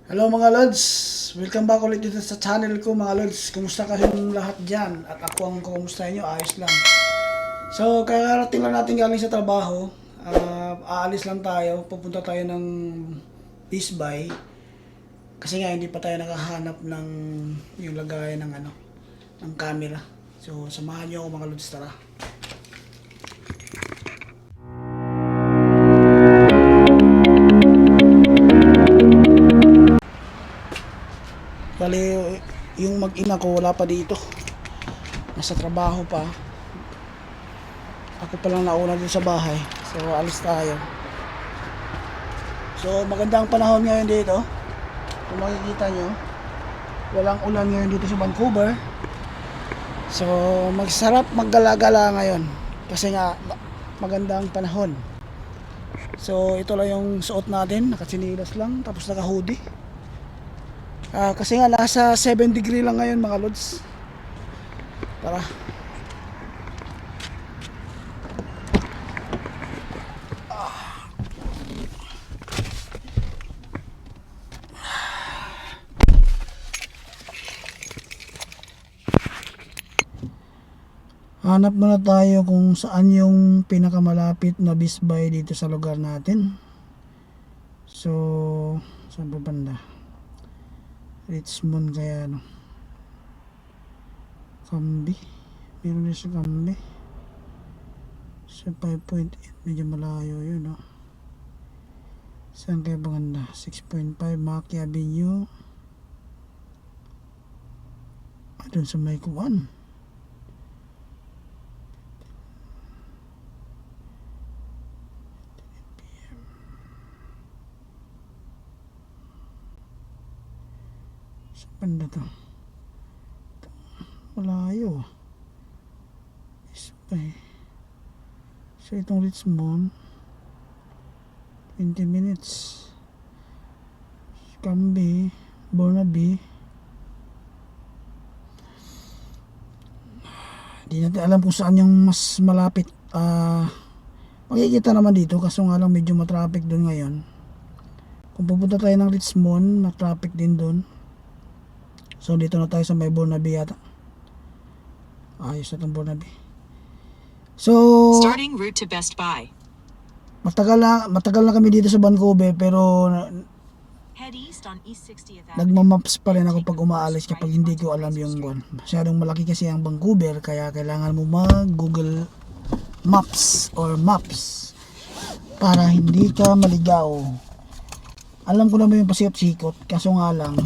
Hello mga Lods! Welcome back ulit dito sa channel ko mga Lods. Kumusta kayong lahat dyan? At ako ang kumusta nyo, ayos lang. So, kakarating lang natin galing sa trabaho. Aalis lang tayo. Pupunta tayo ng Best Buy. Kasi nga hindi pa tayo nakahanap ng yung lagayan ng ng camera. So, samahan nyo ako mga Lods, tara. Bali, yung mag-ina ko wala pa dito. Nasa trabaho pa. Ako pa lang nauna dun sa bahay. So, alis tayo. So, magandang panahon ngayon dito. Kung makikita nyo, walang ulan ngayon dito sa Vancouver. So, magsarap maggala-gala ngayon. Kasi nga, magandang panahon. So, ito lang yung suot natin. Nakasinilas lang, tapos naka-hoodie. Kasi nga nasa 7 degree lang ngayon mga Lods. Tara. Hanap muna tayo kung saan yung pinakamalapit na Best Buy dito sa lugar natin. So, saan ba banda? Richmond kaya Camby. Meron din sa Camby. Sa 5.8 medyo malayo yun Saan kaya banda? 6.5 Maki Avenue. Doon sa may kuwan. Sa banda to. Malayo. So itong Richmond 20 minutes. Camby, Burnaby. Hindi natin alam kung saan yung mas malapit. Makikita naman dito kaso nga lang medyo matraffic doon ngayon. Kung pupunta tayo ng Richmond, matraffic din doon. So dito na tayo sa may Burnaby yata. Ayos na itong Burnaby. So starting route to Best Buy. Matagal na kami dito sa Vancouver pero Head east on East 60th Avenue. nagmamaps pa rin ako pag umaalis kapag hindi ko alam yung buwan. Masyadong malaki kasi ang Vancouver kaya kailangan mo mag Google Maps or Maps para hindi ka maligaw. Alam ko naman yung pasikot-sikot kaso nga lang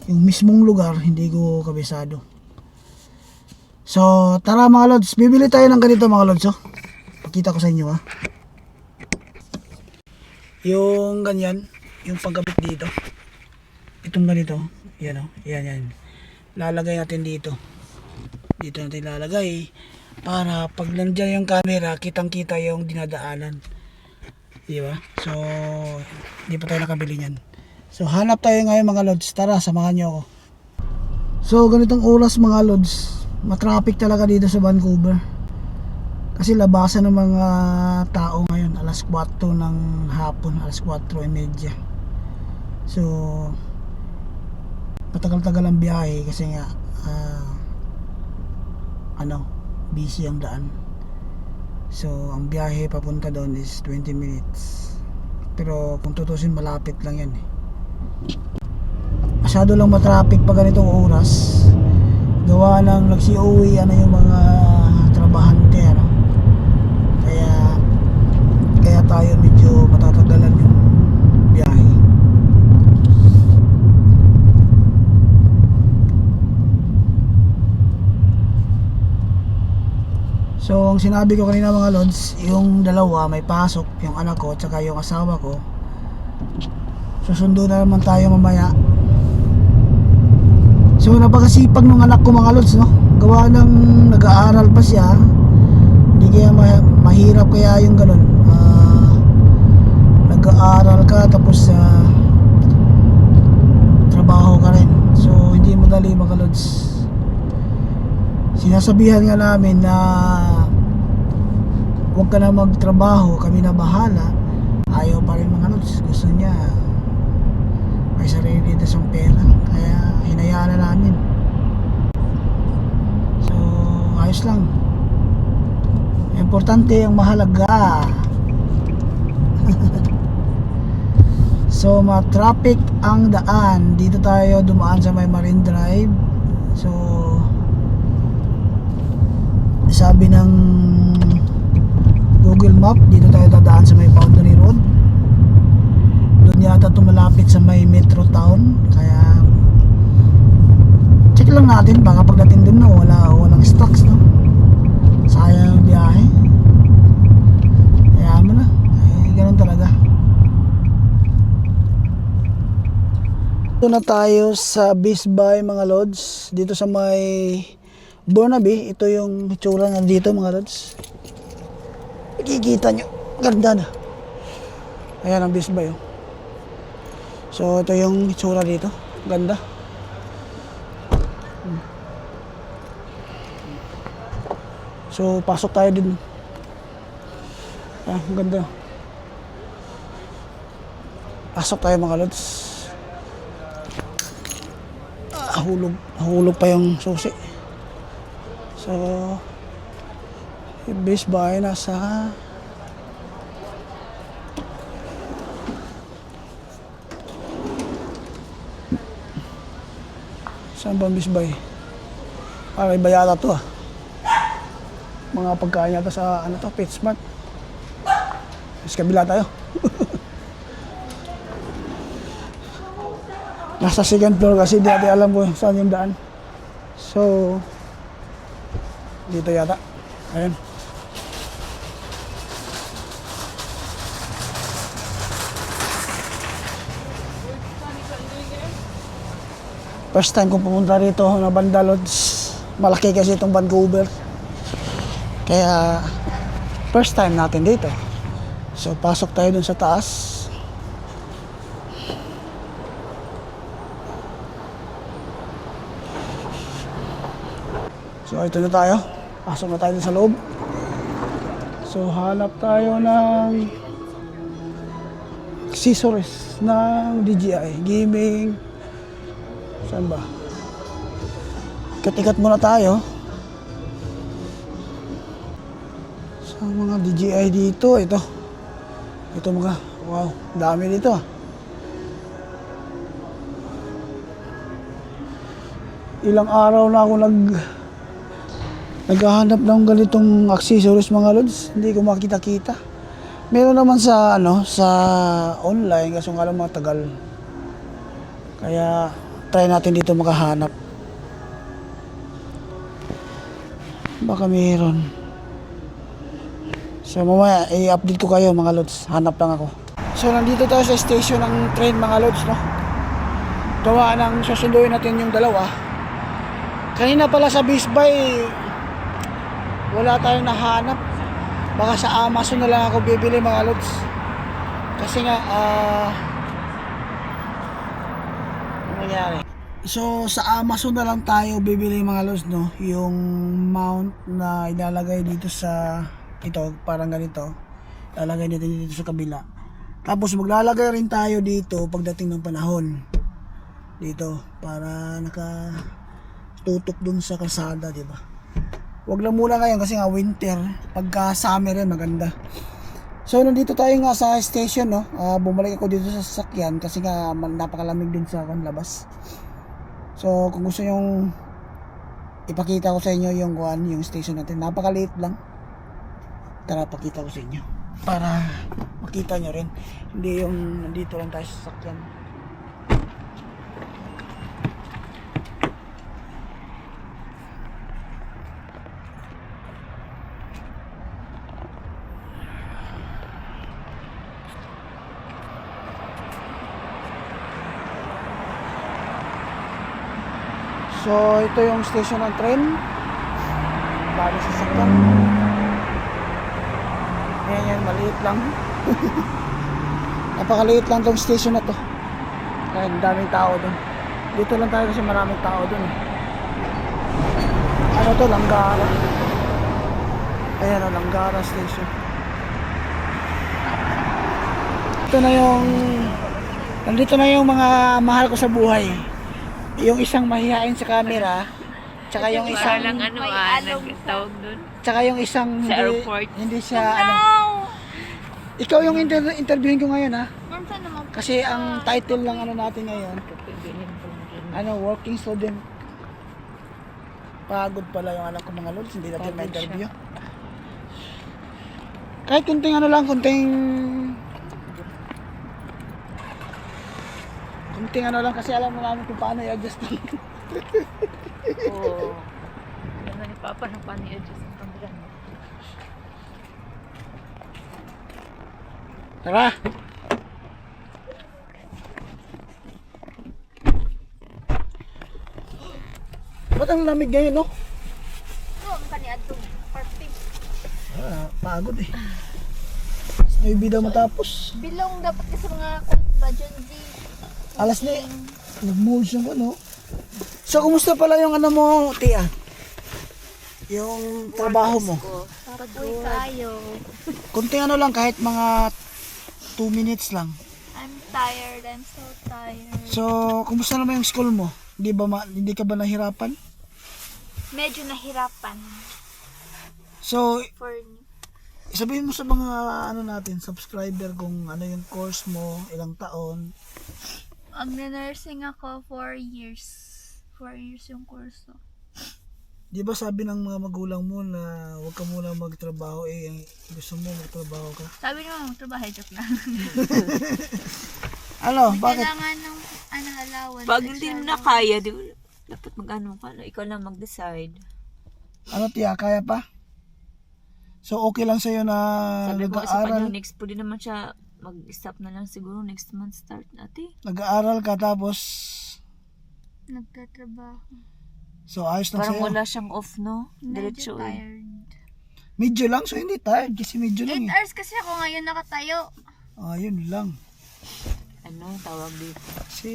yung mismong lugar hindi ko kabisado. So tara mga Lods, bibili tayo ng ganito mga Lods pakita ko sa inyo yung ganyan, yung pagkabit dito. Itong ganito, yan. Lalagay natin dito. Dito natin lalagay para pag nandiyan yung camera, kitang-kita yung dinadaanan. Di ba? So, hindi pa tayo nakabili niyan. So, hanap tayo ngayon mga Lods. Tara, samahan niyo ako. So, ganitong oras mga Lods, matraffic talaga dito sa Vancouver. Kasi labasan ng mga tao ngayon, alas 4 ng hapon, alas 4:30. So, matagal-tagal ang biyahe kasi nga busy ang daan. So, ang biyahe papunta doon is 20 minutes. Pero kung tutusin malapit lang yan Masyado lang matraffic pag ganitong oras. Gawa ng nagsi-uwi yung mga trabahante Kaya tayo medyo matatagalan yung biyahe. So, ang sinabi ko kanina mga Lods, yung dalawa may pasok, yung anak ko at saka yung asawa ko. Susundo na naman tayo mamaya. So, napakasipag ng anak ko mga Lods gawa ng nag-aaral pa siya. Hindi kaya mahirap kaya yung ganun. Nag-aaral ka tapos trabaho ka rin. So, hindi madali mga Lods. Sinasabihan nga namin na huwag ka na magtrabaho, kami na bahala. Ayaw pa rin mga Lods. Gusto niya may sarili dito sa pera. Kaya hinayaan na namin. So, ayos lang. Importante ang mahalaga. So, ma-traffic ang daan. Dito tayo dumaan sa may Marine Drive. So, sabi ng Google Map, dito tayo dadaan sa may Boundary Road. Doon yata tumalapit sa may Metro Town. Kaya check lang natin, baka pagdating dun no, walang stocks no. Sayang ang biyahe. Kaya mo na, ganun talaga. Dito na tayo sa Bisbay mga lods. Dito sa may Burnaby. Ito yung itsura na dito mga lods. Nakikita nyo, ganda na. Ayan ang Bisbay oh. So ito yung itsura dito. Ganda. So pasok tayo din. Ganda. Pasok tayo mga lods. Hulog pa yung susi. So yung Bisbay nasa saan ba ang Bisbay? Para iba yata to mga pagkain yata sa ano to, PetSmart. Mas kabila tayo. Nasa second floor kasi di natin alam ko saan yung daan. So dito yata. Ayan. First time kong pumunta rito na banda lods. Malaki kasi itong Vancouver. Kaya first time natin dito. So pasok tayo dun sa taas. So ito na tayo. Pasok na tayo sa loob. So hanap tayo ng accessories ng DJI gaming. Saan ba? Ikat-ikat muna tayo sa mga DJI dito. Ito mga, wow, dami dito Ilang araw na ako naghahanap ng ganitong accessories mga lods. Hindi ko makita-kita. Meron naman sa sa online kasi nga lang matagal. Kaya try natin dito makahanap. Baka meron. So mamaya i-update ko kayo mga lods. Hanap lang ako. So nandito tayo sa station ng train mga lods no. Gawa ng susunduin natin yung dalawa. Kanina pala sa Bisbay wala tayong nahanap. Baka sa Amazon na lang ako bibili mga lods. Kasi nga ano nangyari? So sa Amazon na lang tayo bibili mga lods no. Yung mount na ilalagay dito sa ito, parang ganito. Ilalagay natin dito sa kabila. Tapos maglalagay rin tayo dito pagdating ng panahon. Dito para nakatutok dun sa kalsada, di ba? Wag lang muna ngayon kasi nga winter. Pagka summer rin maganda. So nandito tayo nga sa station no. Bumalik ako dito sa sasakyan kasi nga napakalamig din sa labas. So kung gusto nyong ipakita ko sa inyo yung station natin. Napakaliit lang. Tara pakita ko sa inyo para makita nyo rin. Hindi yung nandito lang tayo sa sasakyan. So ito yung station ng train. Bago sa sasakyan. Ayan, maliit lang. Napakaliit lang tong station na to. Kaya daming tao dun. Dito lang tayo kasi maraming tao dun. Ano to? Langgara. Ayan o, Langgara station. Ito na yung Nandito na yung mga mahal ko sa buhay. Yung isang mahihain sa camera, tsaka yung isang nagtawag doon. tsaka yung isang Sa airport. hindi siya ano. Ikaw yung interviewin ko ngayon ha. Kasi ang title lang ano natin ngayon, working student. Pagod pala yung anak ko mga lods, hindi natin may interview. Kahit kunting kunting kasi alam mo namin kung paano i-adjust ng Oo. Yan ni Papa na paano i-adjust ang camera mo. Tara! Ba't ang lamig ngayon, no? Pagod eh. May bida matapos. Bilong dapat kasi mga kumpba dyan di. Alas na eh. Nag-moves yung ano. So, kumusta pala yung ano mo, Tia? Yung trabaho mo? Papoy tayo. Kunting ano lang, kahit mga 2 minutes lang. I'm tired. I'm so tired. So, kumusta naman yung school mo? Hindi ka ba nahirapan? Medyo nahirapan. So, For sabihin mo sa mga subscriber kung ano yung course mo, ilang taon. nursing ako 4 years. 4 years yung kurso. Di ba sabi ng mga magulang mo na huwag ka muna magtrabaho gusto mo magtrabaho ka? Sabi naman magtrabaho, joke lang. Ano? Bakit? Kailangan ng allowance. Pag hindi mo na kaya, di ba, dapat mag-ano ka, no? Ikaw lang mag-decide. Ano, Tia? Kaya pa? So, okay lang sa'yo na Sabi ko sa kanya, nag-aaral? next po din naman siya, mag-stop na lang siguro next month start natin. Nag-aaral ka tapos, Nagtatrabaho. so ayos lang Parang sa'yo. wala siyang off, no? Medyo Diretso eh. tired. Medyo lang, so hindi tired kasi medyo 8 lang eh. hours kasi ako ngayon nakatayo. Yun lang. Ano, tawag dito. Kasi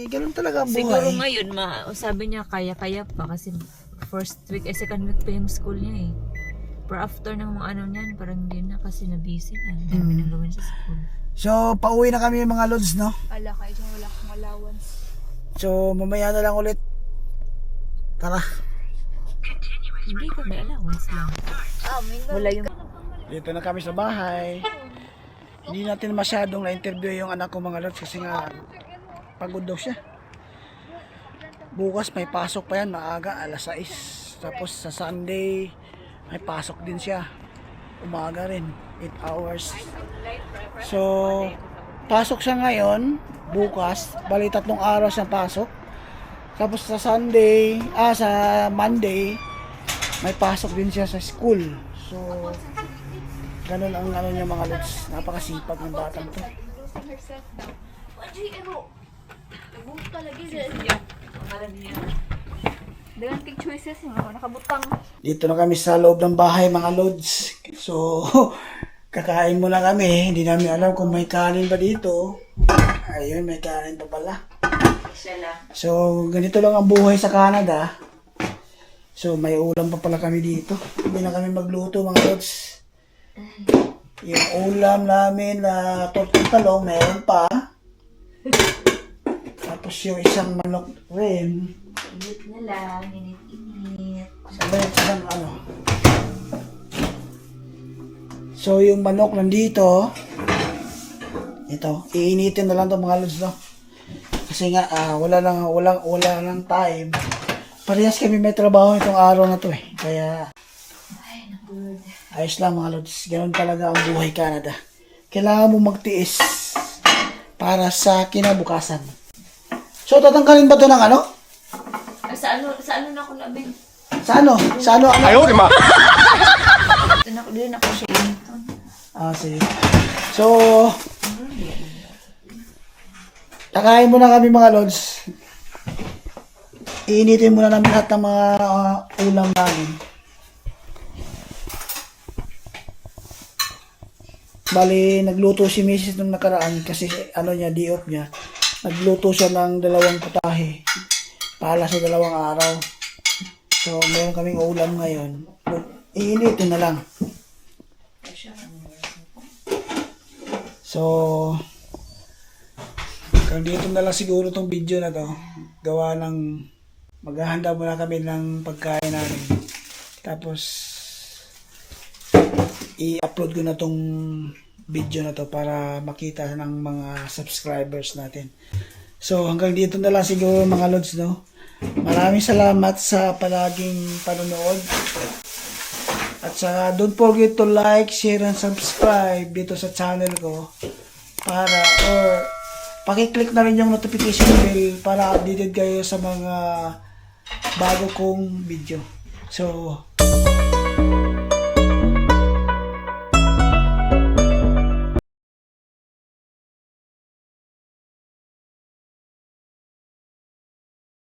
ganun talaga ang Siguro buhay. ngayon, sabi niya kaya-kaya pa kasi first week, second week pa yung school niya eh. Pero after ng mga ano niyan, parang hindi na kasi na-busy na. Ang dami nang gawin sa school. So, pauwi na kami mga lods, no? Ala kayo dyan, wala akong allowance. So, mamaya na lang ulit. Tara. Hindi ko may allowance lang. Wala yung... Dito na kami sa bahay. Hindi natin masyadong na-interview yung anak ko mga lods kasi nga pagod daw siya. Bukas may pasok pa yan, maaga, alas 6. Tapos sa Sunday, may pasok din siya. Umaga rin, 8 hours. So, pasok siya ngayon, bukas, bali 3 araw siyang pasok. Tapos sa sa Monday, may pasok din siya sa school. So, ganun ang ano niya mga lods. Napakasipag ng batang to. Dagang big choices yung ako nakabutang. Dito na kami sa loob ng bahay mga lods. So, kakain muna kami. Hindi namin alam kung may kanin ba dito. Ayun, may kanin pa pala. So, ganito lang ang buhay sa Canada. So, may ulam pa pala kami dito. Hindi na kami magluto mga lods. Yung ulam namin na tortong talong, meron pa. Tapos yung isang manok rin. Init na lang, init-init. Sabay isang So, yung manok nandito. Ito, iinitin na lang ito mga lods, no? Kasi nga, wala lang time. Parehas kami may trabaho itong araw na to eh. Kaya, ayos lang mga lods. Ganun talaga ang buhay Canada. Kailangan mo magtiis para sa kinabukasan. So, tatanggalin ba ito ng ano? Sa ano na ako labing? Sa ano? Ayaw, di ma! Ito na ako, din ako siya initon. Sige. So, kakain muna kami mga lods. Iinitin muna namin lahat ng mga ulam namin. Bali, nagluto si Mrs. nung nakaraan kasi day off niya. Nagluto siya ng 2 putahe para sa 2 araw. So, meron kaming ulam ngayon. Iinitin na lang. So, Hanggang dito na lang siguro tong video na to. Gawa ng maghahanda muna kami ng pagkain namin. Tapos i-upload ko na tong video na to para makita ng mga subscribers natin. So hanggang dito na lang siguro mga lods, no. Maraming salamat sa palaging panonood. At saka don't forget to like, share, and subscribe dito sa channel ko para or paki-click na rin yung notification bell para updated kayo sa mga bago kong video. So